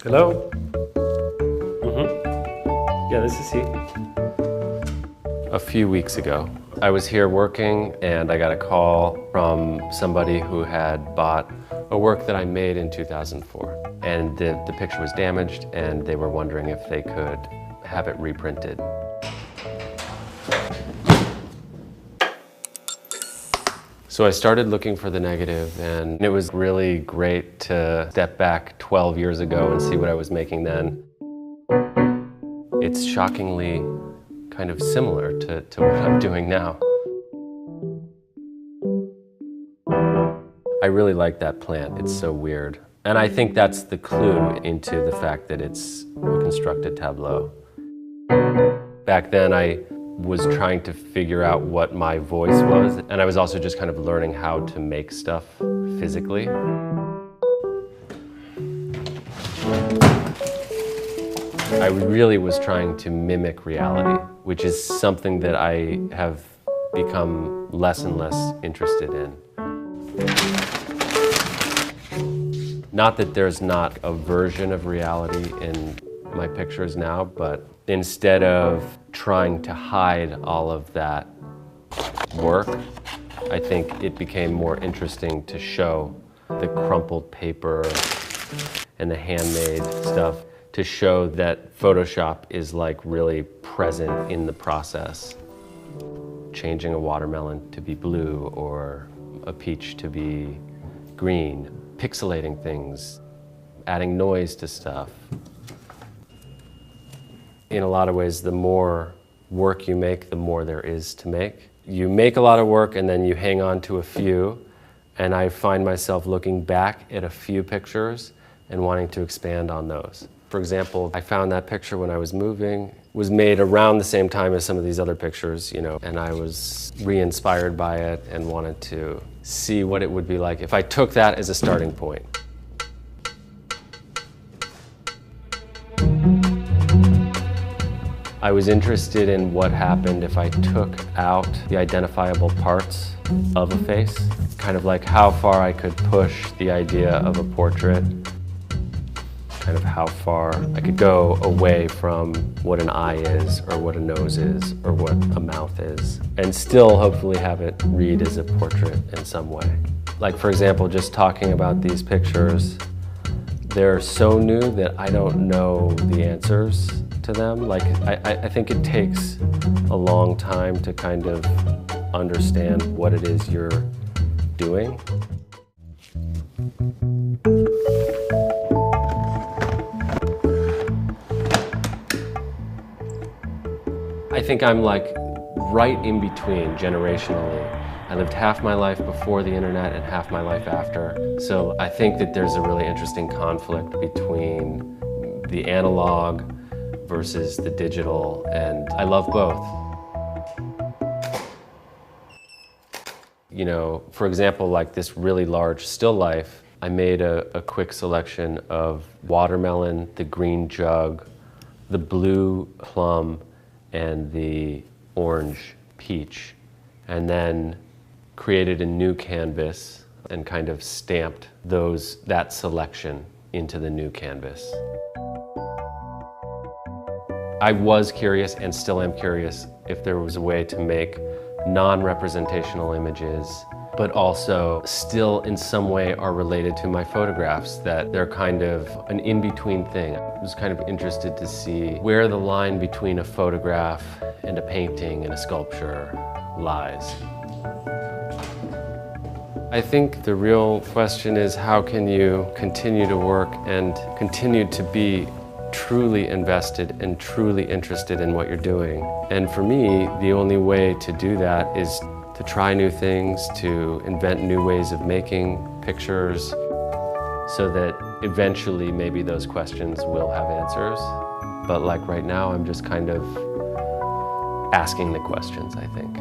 Hello? Yeah, this is he. A few weeks ago, I was here working and I got a call from somebody who had bought a work that I made in 2004. And the picture was damaged and they were wondering if they could have it reprinted. So I started looking for the negative, and it was really great to step back 12 years ago and see what I was making then. It's shockingly kind of similar to what I'm doing now. I really like that plant. It's so weird. And I think that's the clue into the fact that it's a constructed tableau. Back then I was trying to figure out what my voice was, and I was also just kind of learning how to make stuff physically. I really was trying to mimic reality, which is something that I have become less and less interested in. Not that there's not a version of reality in my pictures now, but instead of trying to hide all of that work, I think it became more interesting to show the crumpled paper and the handmade stuff, to show that Photoshop is like really present in the process. Changing a watermelon to be blue or a peach to be green, pixelating things, adding noise to stuff. In a lot of ways, the more work you make, the more there is to make. You make a lot of work and then you hang on to a few, and I find myself looking back at a few pictures and wanting to expand on those. For example, I found that picture when I was moving. It was made around the same time as some of these other pictures, and I was re-inspired by it and wanted to see what it would be like if I took that as a starting point. I was interested in what happened if I took out the identifiable parts of a face, kind of like how far I could push the idea of a portrait, kind of how far I could go away from what an eye is, or what a nose is, or what a mouth is, and still hopefully have it read as a portrait in some way. Like, for example, just talking about these pictures, they're so new that I don't know the answers to them. Like, I think it takes a long time to kind of understand what it is you're doing. I think I'm like right in between generationally. I lived half my life before the internet and half my life after. So I think that there's a really interesting conflict between the analog versus the digital, and I love both. For example, like this really large still life, I made a quick selection of watermelon, the green jug, the blue plum, and the orange peach, and then created a new canvas and kind of stamped that selection into the new canvas. I was curious, and still am curious, if there was a way to make non-representational images, but also still in some way are related to my photographs, that they're kind of an in-between thing. I was kind of interested to see where the line between a photograph and a painting and a sculpture lies. I think the real question is, how can you continue to work and continue to be truly invested and truly interested in what you're doing? And for me, the only way to do that is to try new things, to invent new ways of making pictures, so that eventually maybe those questions will have answers. But like right now, I'm just kind of asking the questions, I think.